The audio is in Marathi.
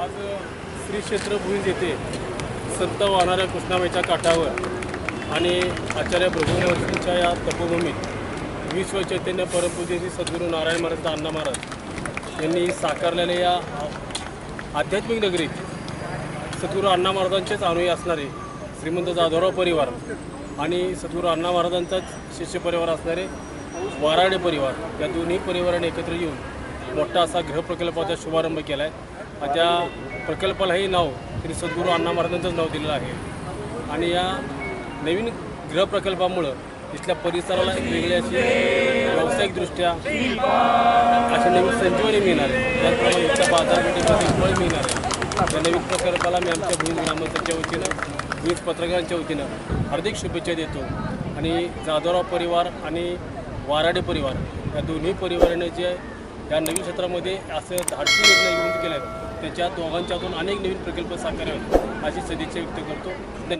आज श्री क्षेत्र भुईंज येथे संत वाहणाऱ्या कृष्णामाईच्या काठावर आणि आचार्य ब्रह्मवर्षींच्या या तपोभूमीत विश्व चैतन्य परमपूज्य सद्गुरू नारायण महाराज अण्णा महाराज यांनी साकारलेल्या या आध्यात्मिक नगरीत सद्गुरू अण्णा महाराजांचेच अनुयायी असणारे श्रीमंत जाधवराव परिवार आणि सद्गुरू अण्णा महाराजांचाच शिष्य परिवार असणारे वाराडे परिवार या दोन्ही परिवाराने एकत्र येऊन मोठा असा गृहप्रकल्पाचा शुभारंभ केला आहे। त्या प्रकल्पालाही नाव श्री सद्गुरू अण्णा महाराजांचंच नाव दिलेलं आहे आणि या नवीन गृहप्रकल्पामुळं इथल्या परिसराला एक वेगळी अशी व्यावसायिकदृष्ट्या अशा नवीन संजीवनी मिळणार आहे। त्याचप्रमाणे इथल्या बाजारपेठेमध्ये फळ मिळणार आहे। या नवीन प्रकल्पाला मी आमच्या भुईंज ग्रामस्थांच्या वतीनं भुईंज पत्रकारांच्या वतीनं हार्दिक शुभेच्छा देतो आणि जाधवराव परिवार आणि वाराडे परिवार या दोन्ही परिवाराने जे या नवीन क्षेत्रामध्ये असं धाडसी निर्णय घेऊन केले आहेत त्याच्या दोघांच्यातून अनेक नवीन प्रकल्प साकारावेत अशी सदिच्छा व्यक्त करतो। धन्यवाद।